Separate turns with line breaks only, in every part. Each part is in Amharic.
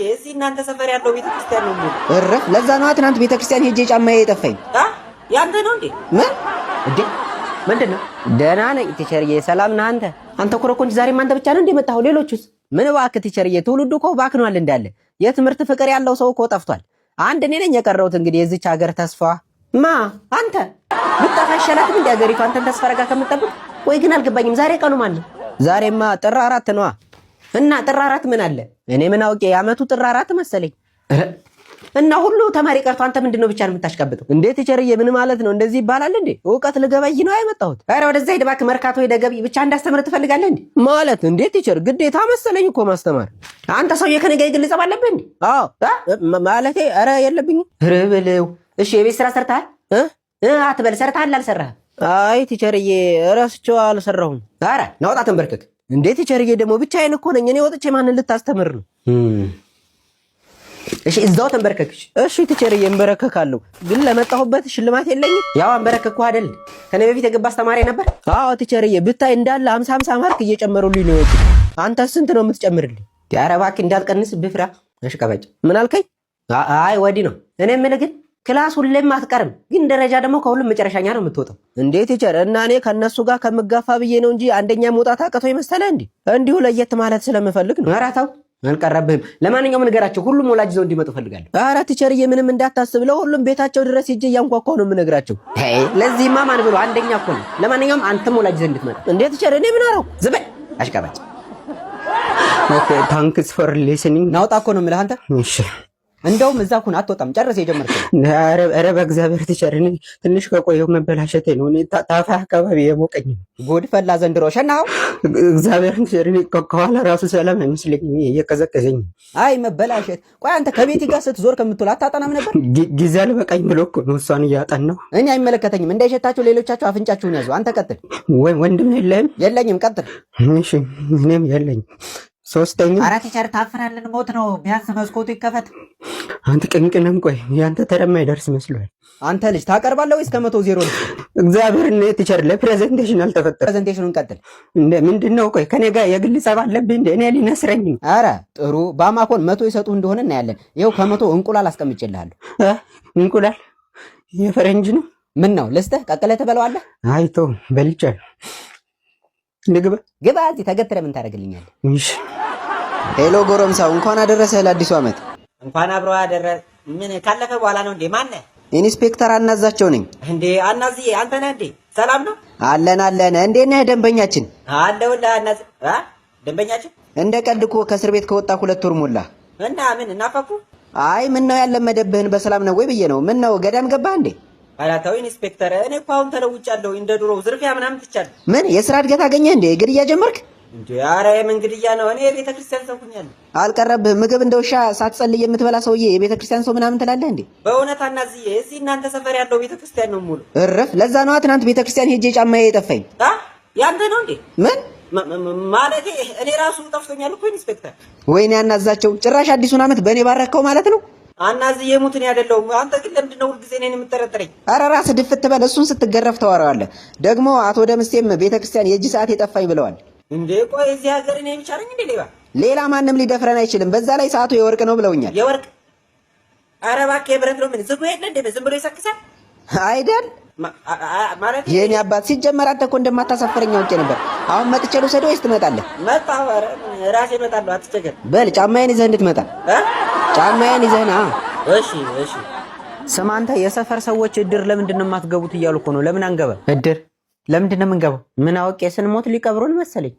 እዚህ እናንተ ሰፈር ያለው ቤተክርስቲያን ነው ሙሉ
እረፍ። ለዛ ነው ትናንት ቤተክርስቲያን ሄጄ ጫማዬ የጠፋኝ።
ያንተ ነው እንዴ?
ምን
እንዴ? ምንድነው?
ደህና ነኝ ቲቸርዬ። ሰላም ነህ አንተ?
አንተ ኮረኮንች ዛሬም አንተ ብቻ ነው እንዴ መጣው? ሌሎቹስ?
ምን እባክህ ቲቸርዬ፣ ትውልዱ እኮ ባክኗል እንዳለ። የትምህርት ፍቅር ያለው ሰው እኮ ጠፍቷል። አንድ እኔ ነኝ የቀረሁት እንግዲህ የዚች ሀገር ተስፋ።
ማ አንተ ብታፋ ይሻላል እንዴ ሀገሪቱ አንተን ተስፋ አረጋ ከምትጠብቅ? ወይ ግን አልገባኝም። ዛሬ ቀኑ ማን ነው?
ዛሬማ ጥር 4 ነዋ።
እና ጥር 4 ምን አለ?
እኔ ምን አውቄ፣ የዓመቱ ጥር 4 መሰለኝ።
እና ሁሉ ተማሪ ቀርቶ አንተ ምንድነው ብቻ ነው የምታሽቀብጠው?
እንዴት ቲቸርዬ፣ ምን ማለት ነው? እንደዚህ ይባላል እንዴ? እውቀት ልገበይ ነው የመጣሁት።
ኧረ ወደዛ ሂድ እባክህ። መርካቶ ሄደህ ገቢ ብቻ እንዳስተምር ትፈልጋለህ እንዴ?
ማለት እንዴት ቲቸር፣ ግዴታ መሰለኝ እኮ ማስተማር።
አንተ ሰውዬ ከኔ ጋር የግል ጸብ አለብህ እንዴ?
አዎ ማለቴ፣ ኧረ የለብኝም።
ኧረ በለው። እሺ የቤት ስራ ሰርተሃል? አትበል። ሰርተሃል አልሰራህም?
አይ ቲቸርዬ፣ እረስቼው አልሰራሁም።
ኧረ ናውጣ ተንበርከክ።
እንዴት ቲቸርዬ፣ ደግሞ ብቻዬን እኮ ነኝ። እኔ ወጥቼ ማንን ልታስተምር ነው?
እሺ እዛው ተንበርከክሽ።
እሺ ቲቸርዬ፣ እንበረከካለሁ፣ ግን ለመጣሁበት ሽልማት የለኝም።
ያው አንበረከኩ አይደል? ከኔ በፊት የገባ አስተማሪ ነበር።
አዎ ቲቸርዬ፣ ብታይ እንዳለ 50 ማርክ እየጨመሩልኝ ነው የወጡት። አንተ ስንት ነው የምትጨምርልኝ?
ኧረ እባክህ እንዳልቀንስ ብፍራ። እሺ ቀበጭ።
ምን አልከኝ?
አይ ወዲህ ነው። እኔ የምልህ ግን ክላስ ሁሌም አትቀርም፣ ግን ደረጃ ደግሞ ከሁሉም መጨረሻኛ ነው የምትወጣው።
እንዴት ቲቸር? እና እኔ ከነሱ ጋር ከምጋፋ ብዬ ነው እንጂ አንደኛ መውጣት አቅቶ ይመስላል እንዴ? እንዲሁ ለየት ማለት ስለምፈልግ ነው።
ኧረ ተው አልቀረብህም። ለማንኛውም ንገራቸው፣ ሁሉም ወላጅ ይዘው እንዲመጡ ፈልጋለሁ።
ኧረ ቲቸርዬ፣ ምንም እንዳታስብ፣ ለሁሉም ቤታቸው ድረስ ሂጅ እያንኳኳሁ ነው የምነግራቸው።
ለዚህማ ማን ብሎ አንደኛ እኮ ነው። ለማንኛውም አንተም ወላጅ ይዘህ እንድትመጣ።
እንዴት ቲቸር? እኔ ምን አደረኩ?
ዝም በል አሽቃባጭ።
ኦኬ ታንክስ ፎር ሊስኒንግ።
ናውጣ እኮ ነው የምልህ አንተ።
እሺ
እንደውም እዛ ኩን አትወጣም። ጨርሰህ የጀመርከው።
ኧረ በእግዚአብሔር ቲቸር፣ እኔ ትንሽ ከቆየሁ መበላሸቴ ነው። እኔ ታፋ አካባቢ የሞቀኝ ነው።
ጉድ ፈላ ዘንድሮ። ሸናኸው?
እግዚአብሔር ቲቸር፣ እኔ ከኋላ ራሱ ሰላም አይመስለኝም፣ እየቀዘቀዘኝ።
አይ መበላሸት። ቆይ አንተ ከቤት ጋር ስትዞር ከምትውል አታጠናም ነበር?
ጊዜ አልበቃኝ ብሎ እኮ ነው እሷን እያጠናሁ።
እኔ አይመለከተኝም። እንዳይሸታችሁ ሌሎቻችሁ አፍንጫችሁን ያዙ። አንተ ቀጥል።
ወንድም የለህም?
የለኝም። ቀጥል።
እሺ እኔም የለኝም። ሶስተኛ።
ኧረ ቲቸር ታፍናለን፣ ሞት ነው። ቢያንስ መስኮቱ ይከፈት።
አንተ ቅንቅንም፣ ቆይ ያንተ ተረማ ይደርስ መስሏል።
አንተ ልጅ ታቀርባለህ ወይስ ከ100 ነው?
እግዚአብሔር ነው ቲቸር፣ ለፕሬዘንቴሽን አልተፈጠረ።
ፕሬዘንቴሽኑን ቀጥል።
እንደ ምንድነው? ቆይ ከኔ ጋር የግል ጸብ አለብህ እንደ እኔ ሊነስረኝ።
ኧረ ጥሩ፣ በአማኮን 100 ይሰጡህ እንደሆነ እናያለን። ይኸው ከ100 እንቁላል አስቀምጬልሃለሁ።
እንቁላል የፈረንጅ ነው?
ምን ነው ልስጥህ? ቀቅለህ ትበለዋለህ?
አይቶ በልቻለሁ። ንግባ
ግባ። እዚህ ተገትረህ ምን ታደርግልኛለህ?
እሺ። ሄሎ ጎረምሳው፣ እንኳን አደረሰህ ለአዲሱ ዓመት።
እንኳን አብሮ አደረሰ። ምን ካለፈ በኋላ ነው እንዴ? ማነህ?
ኢንስፔክተር አናዛቸው ነኝ።
እንዴ አናዝዬ፣ አንተ ነህ እንዴ? ሰላም ነው?
አለን። እንዴት ነህ ደንበኛችን?
አለሁልህ አናዝ። ደንበኛችን?
እንደ ቀልድ እኮ ከእስር ቤት ከወጣ 2 ወር ሞላ።
እና ምን እናፈኩ?
አይ ምን ነው ያለመደብህን በሰላም ነው ወይ ብዬ ነው። ምን ነው ገዳም ገባህ እንዴ?
ኧረ ተው ኢንስፔክተር፣ እኔ እኮ አሁን ተለውጫለሁ። እንደ ድሮው ዝርፊያ ምናምን ትቻለሁ።
ምን የስራ እድገት አገኘህ እንዴ? ግድያ ጀመርክ
እንዴ? ኧረ የምን ግድያ ነው? እኔ የቤተ ክርስቲያን ሰው ሁኛለሁ።
አልቀረብህም? ምግብ እንደ ውሻ ሳትጸልይ የምትበላ ሰውዬ የቤተ ክርስቲያን ሰው ምናምን ትላለህ እንዴ?
በእውነት አናዝዬ፣ እዚህ እናንተ ሰፈር ያለው ቤተ ክርስቲያን ነው ሙሉ
እረፍ። ለዛ ነዋ ትናንት ቤተ ክርስቲያን ሄጄ ጫማዬ የጠፋኝ።
ያንተ ነው እንዴ?
ምን
ማለቴ እኔ ራሱ ጠፍቶኛል እኮ ኢንስፔክተር።
ወይኔ አናዛቸው፣ ጭራሽ አዲሱን ዓመት በእኔ ባረከው ማለት ነው።
አናዝዬ ሙትን ያደለው አንተ ግን ለምንድን ነው ሁልጊዜ እኔን የምትጠረጥረኝ?
ኧረ ራስህ ድፍት በል። እሱን ስትገረፍ ተዋረዋለህ። ደግሞ አቶ ደምስቴም ቤተ ክርስቲያን የእጅ ሰዓት የጠፋኝ ብለዋል።
እንዴ ቆይ እዚህ ሀገር እኔ ብቻ ነኝ እንዴ ሌባ?
ሌላ ማንም ሊደፍረን አይችልም። በዛ ላይ ሰዓቱ የወርቅ ነው ብለውኛል።
የወርቅ? ኧረ እባክህ የብረት ነው። ምን ዝም የለ እንዴ? ዝም ብሎ ይሰክሳል
አይደል?
ማለት
የኔ አባት ሲጀመር አንተ እኮ እንደማታሳፈረኝ አውቄ ነበር። አሁን መጥቼ ልውሰድህ ወይስ ትመጣለህ?
መጣሁ። ኧረ ራሴ እመጣለሁ፣ አትቸገር።
በል ጫማዬን ይዘህ እንድትመጣ። ጫማዬን ይዘህ ና።
እሺ።
ስማ አንተ፣ የሰፈር ሰዎች እድር ለምንድን ነው የማትገቡት እያሉ እኮ ነው። ለምን አንገባ? እድር ለምንድን ነው የምንገባው? ምን አውቄ፣ ስንሞት ሊቀብሩን መሰለኝ።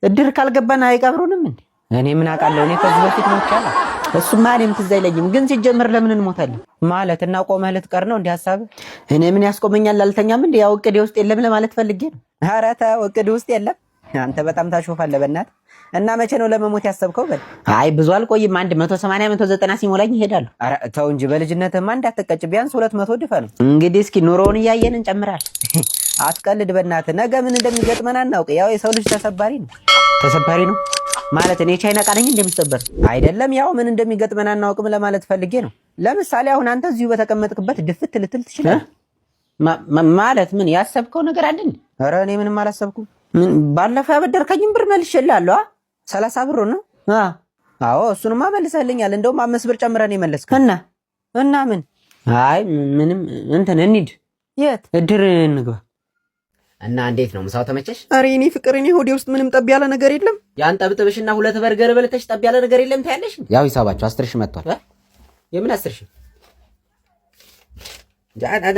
እድር ካልገባን አይቀብሩንም እንዴ? እኔ ምን አውቃለሁ? እኔ ከዚህ በፊት ሞቻለሁ። እሱማ እኔም ትዝ አይለኝም። ግን ሲጀምር ለምን እንሞታለን ማለት እና ቆመህ ልትቀር ነው እንዴ ሐሳብ? እኔ ምን ያስቆመኛል? አልተኛም እንዴ? ያው እቅዴ ውስጥ የለም ለማለት ፈልጌ ነው። ኧረ ተው፣ እቅዴ ውስጥ የለም። አንተ በጣም ታሾፋለህ በእናትህ። እና መቼ ነው ለመሞት ያሰብከው? በል። አይ ብዙ አልቆይም። 180 190 ሲሞላኝ እሄዳለሁ። ኧረ ተው እንጂ በልጅነትህማ እንዳትቀጭ። ቢያንስ 200 ድፈ ነው እንግዲህ። እስኪ ኑሮውን እያየን እንጨምራለን። አትቀልድ በእናትህ። ነገ ምን እንደሚገጥመን አናውቅ። ያው የሰው ልጅ ተሰባሪ ነው። ተሰባሪ ነው ማለት እኔ ቻይና ቃለኝ እንደምሰበር አይደለም። ያው ምን እንደሚገጥመን አናውቅም ለማለት ፈልጌ ነው። ለምሳሌ አሁን አንተ እዚሁ በተቀመጥክበት ድፍት ልትል ትችላለህ። ማለት ምን ያሰብከው ነገር አለ እንዴ? ኧረ እኔ ምንም አላሰብኩም። ምን ባለፈው ያበደርከኝም ብር መልሼልሃለሁ። 30 ብር ነው አዎ እሱንማ መልሰልኛል። እንደውም 5 ብር ጨምረን የመለስከው እና ምን? አይ ምንም እንትን እንሂድ። የት? እድር እንግባ።
እና እንዴት ነው ምሳው ተመቸሽ?
ኧረ የኔ ፍቅር እኔ ሆዴ ውስጥ ምንም ጠብ ያለ ነገር የለም።
ያን ጠብጥብሽና 2 በርገር በልተሽ ጠብ ያለ ነገር የለም ታያለሽ።
ያው ሂሳባችሁ 10 ሺህ መጥቷል።
የምን 10 ሺህ?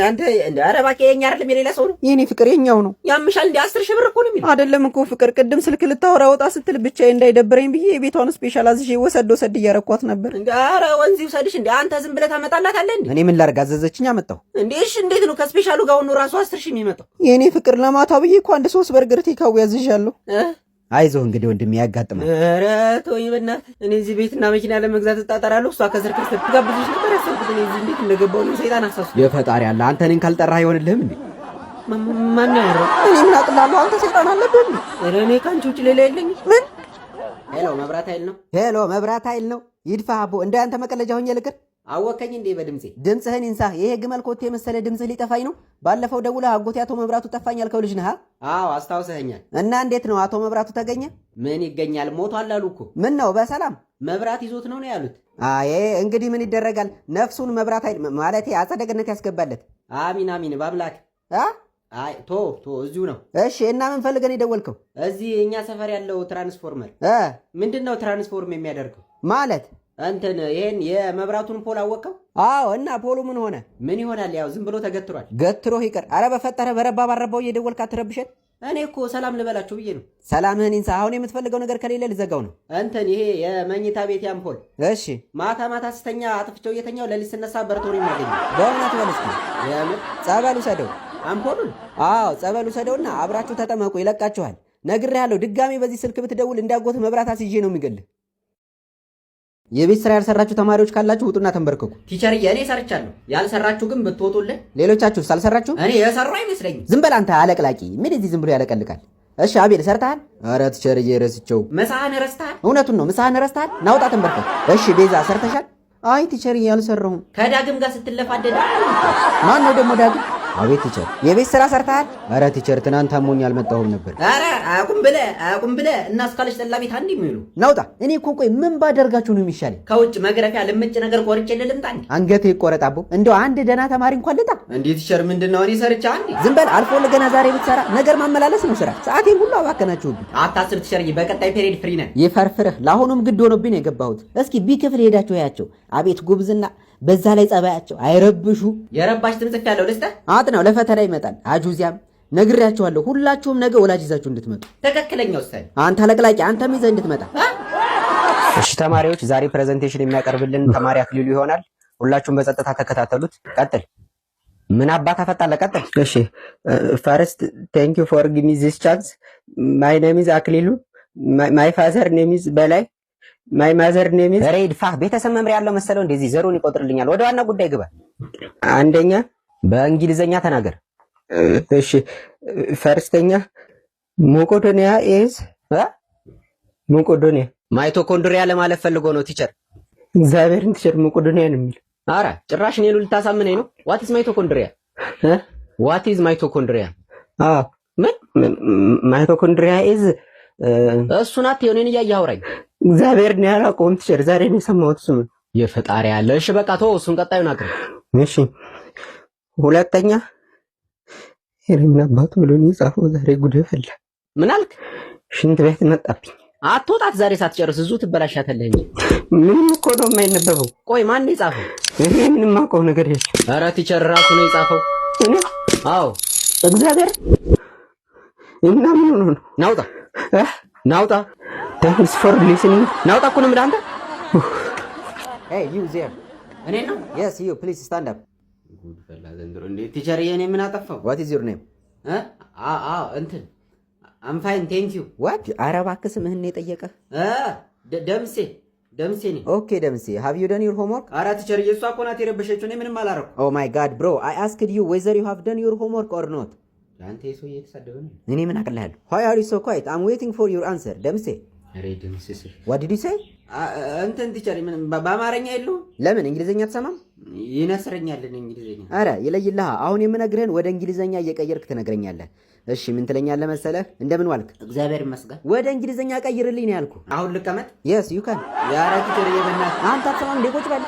አንተ ኧረ እባክህ የኛ አይደለም የሌላ ሰው ነው።
የኔ ፍቅር የኛው ነው።
ያምሻል እንደ 10 ሺህ ብር እኮ ነው የሚለው።
አይደለም እኮ ፍቅር፣ ቅድም ስልክ ልታወራ ወጣ ስትል ብቻዬን እንዳይደብረኝ ብዬ የቤቷን ስፔሻል አዝዤ ወሰድ እያረኳት ነበር።
ኧረ ወንዚ ውሰድሽ እንደ አንተ ዝም ብለህ ታመጣላታለህ እንዴ?
እኔ ምን ላድርግ? አዘዘችኝ አመጣሁ
እንዴ። እሺ እንዴት ነው ከስፔሻሉ ጋር ሆኖ ራሱ 10 ሺህ የሚመጣው?
የኔ ፍቅር ለማታ ብዬ እኮ 3 በርገር ቴካዊ ያዝዣለሁ። አይዞህ እንግዲህ ወንድሜ ያጋጥማል።
ኧረ ተወኝ በእናትህ። እኔ እዚህ ቤትና መኪና ለመግዛት እጣጣራለሁ። እሷ ከስር ትጋብዝሽ ነበር ያሰብኩት። እኔ እዚህ እንዴት እንደገባሁ ነው። ሰይጣን አሳሱ።
የፈጣሪ አለ። አንተ እኔን ካልጠራህ አይሆንልህም እንዴ?
ማን ያወራው?
እኔ ምን አቅላለሁ? አንተ ሰይጣን አለብህ እንዴ?
ኧረ እኔ ከአንቺ ውጭ ሌላ የለኝም።
ምን?
ሄሎ መብራት ኃይል ነው።
ሄሎ መብራት ኃይል ነው። ይድፋ አቦ እንደ አንተ መቀለጃ ሆኜ ልቅር?
አወከኝ እንዴ በድምጼ?
ድምፅህን ይንሳ። ይሄ ግመል ኮቴ የመሰለ ድምፅህ ሊጠፋኝ ነው። ባለፈው ደውለህ አጎቴ አቶ መብራቱ ጠፋኝ ያልከው ልጅ ነህ?
አዎ አስታውሰኸኛል።
እና እንዴት ነው አቶ መብራቱ ተገኘ?
ምን ይገኛል? ሞቷል አሉ እኮ።
ምን ነው በሰላም?
መብራት ይዞት ነው ያሉት።
አይ እንግዲህ ምን ይደረጋል። ነፍሱን መብራት ኃይል ማለቴ አጸደ ገነት ያስገባለት።
አሚን አሚን በአምላክ። አይ ቶ እዚሁ ነው።
እሺ እና ምን ፈልገን የደወልከው?
እዚህ እኛ ሰፈር ያለው ትራንስፎርመር ምንድነው ትራንስፎርም የሚያደርገው
ማለት
እንትን ይሄን የመብራቱን ፖል አወቀው?
አዎ። እና ፖሉ ምን ሆነ?
ምን ይሆናል? ያው ዝም ብሎ ተገትሯል።
ገትሮህ ይቀር። አረ በፈጠረ በረባ ባረባው እየደወልክ አትረብሸን።
እኔ እኮ ሰላም ልበላችሁ ብዬ ነው።
ሰላምህን ይንሳ። አሁን የምትፈልገው ነገር ከሌለ ልዘጋው ነው።
እንትን ይሄ የመኝታ ቤት ያምፖል።
እሺ።
ማታ ስተኛ አጥፍቼው እየተኛው ለሊት ስነሳ በርቶሪ የሚያገኘው
በእውነት በልስኪ
የምር
ጸበል ውሰደው።
አምፖሉን?
አዎ ጸበል ውሰደውና አብራችሁ ተጠመቁ፣ ይለቃችኋል። ነግሬሃለሁ። ድጋሚ በዚህ ስልክ ብትደውል እንዳጎት መብራት አስይዤ ነው የሚገልህ። የቤት ስራ ያልሰራችሁ ተማሪዎች ካላችሁ ውጡና ተንበርከኩ።
ቲቸርዬ እኔ ሰርቻለሁ። ያልሰራችሁ ግን ብትወጡልን።
ሌሎቻችሁ ሳልሰራችሁ?
እኔ የሰራው አይመስለኝም።
ዝም በል አንተ አለቅላቂ። ምን እዚህ ዝም ብሎ ያለቀልቃል? እሺ አቤል ሰርተሃል? ኧረ ቲቸርዬ ረስቸው።
ምሳህን ረስተሃል?
እውነቱን ነው። ምሳህን ረስተሃል? ናውጣ ተንበርከክ። እሺ ቤዛ ሰርተሻል? አይ ቲቸርዬ አልሰራሁም።
ከዳግም ጋር ስትለፋደድ
ማን ነው ደግሞ ዳግም? አቤት ቲቸር የቤት ስራ ሰርተሃል? ኧረ ቲቸር ትናንት አሞኝ አልመጣሁም ነበር።
ኧረ አቁም ብለህ እና እስካለች ጠላ ቤት አንድ የሚሉ
ናውጣ። እኔ እኮ ቆይ ምን ባደርጋችሁ ነው የሚሻለኝ?
ከውጭ መግረፊያ ልምጭ ነገር ቆርጬ ልልምጣ?
አንገቴ ይቆረጣቦ። እንደው አንድ ደህና ተማሪ እንኳን ልጣ።
እንዴ ቲቸር ምንድነው? እኔ ሰርቻ አንዴ።
ዝም በል አልፎ ለገና ዛሬ ብትሰራ ነገር ማመላለስ ነው ስራ። ሰዓቴን ሁሉ አባከናችሁብኝ።
አታስብ ቲቸርዬ፣ በቀጣይ ፔሪድ ፍሪ ነን።
ይፈርፍርህ። ለአሁኑም ግድ ሆኖብኝ ነው የገባሁት። እስኪ ቢክፍል ሄዳችሁ ያቸው። አቤት ጉብዝና፣ በዛ ላይ ጸባያቸው አይረብሹ።
የረባሽ ትምጽፍ ያለው ልስጥህ።
አጥናው ለፈተና ይመጣል። አጁዚያም ነግሬያችኋለሁ። ሁላችሁም ነገ ወላጅ ይዛችሁ እንድትመጡ።
ትክክለኛው ስታይል
አንተ ለቅላቂ፣ አንተም ይዘህ እንድትመጣ። እሺ ተማሪዎች፣ ዛሬ ፕሬዘንቴሽን የሚያቀርብልን ተማሪ አክሊሉ ይሆናል። ሁላችሁም በጸጥታ ተከታተሉት። ቀጥል። ምን አባታ ፈጣለ? ቀጥል። እሺ ፈርስት ቴንክ ዩ ፎር ጊቭ ሚ ዚስ ቻንስ ማይ ኔም ኢዝ አክሊሉ ማይ ፋዘር ኔም ኢዝ በላይ ማይ ማዘር ኔም ኢዝ ሬድ ፋ። ቤተሰብ መምሪያ ያለው መሰለው እንደዚህ ዘሩን ይቆጥርልኛል። ወደ ዋና ጉዳይ ግባ። አንደኛ በእንግሊዘኛ ተናገር። እሺ ፈርስተኛ ሞቆዶኒያ ኢዝ ሞቆዶኒያ
ማይቶኮንድሪያ ለማለት ፈልጎ ነው ቲቸር።
እግዚአብሔርን ቲቸር ሞቆዶኒያ ነው የሚል።
አረ ጭራሽ እኔን ልታሳምነኝ ነው? ዋት ኢዝ ማይቶኮንድሪያ? ዋት ኢዝ ማይቶኮንድሪያ? ምን
ማይቶኮንድሪያ ኢዝ
እሱን አትየው፣ እኔን እያየህ አውራኝ።
እግዚአብሔር ነው ያላቆም ቲቸር፣ ዛሬ ነው የሰማሁት ስም።
የፈጣሪ ያለ። እሺ በቃ ተወው እሱን፣ ቀጣዩን አቅርብ።
እሺ ሁለተኛ የኔን አባቱ ብሎ ነው የጻፈው። ዛሬ ጉድ ፈላ።
ምን አልክ?
ሽንት ቤት መጣብኝ።
አትወጣት ዛሬ ሳትጨርስ እዚሁ ትበላሻተለህ እንጂ።
ምንም እኮ ነው የማይነበበው።
ቆይ ማን ነው የጻፈው?
እኔ ምንም አውቀው ነገር የለም።
ኧረ ቲቸር ራሱ ነው የጻፈው።
እኔ?
አዎ
እግዚአብሔር። እና ምን ሆኖ ነው?
ናውጣ ናውጣ።
Thanks for listening.
ናውጣ እኮ ነው የምልህ አንተ።
Hey you there.
እኔ ነው?
Yes you, please stand up.
ጉድ ፈላ ዘንድሮ። እንዴ ቲቸር የኔ ምን አጠፋው?
What is your name?
እንትን I'm fine thank you.
What? ኧረ እባክህ ስምህን ነው የጠየቀህ?
ደምሴ ነኝ።
Okay ደምሴ, have you done your homework?
ኧረ ቲቸር የሷ እኮ ናት የረበሸችው፣ እኔ ምንም አላደረኩም።
Oh my god bro, I asked you whether you have done your homework or not.
አንተ የሰው እየተሳደበ ነው።
እኔ ምን አቅልሃለሁ? Why are you so quiet? I'm waiting for your answer ደምሴ።
አሬ ደምሴ።
What did you say? እንትን ቲቸር በአማርኛ የለውም። ለምን እንግሊዘኛ አትሰማም? ይነስረኛል እንግሊዘኛ። አረ ይለይልህ። አሁን የምነግርህን ወደ እንግሊዘኛ እየቀየርክ ትነግረኛለህ። እሺ ምን ትለኛለህ መሰለህ? እንደምን ዋልክ?
እግዚአብሔር ይመስገን።
ወደ እንግሊዘኛ ቀይርልኝ ነው ያልኩህ። አሁን ልቀመጥ? የስ ዩ ካን። ያ ቲቸር የበና አንተ አትሰማም? ቁጭ በል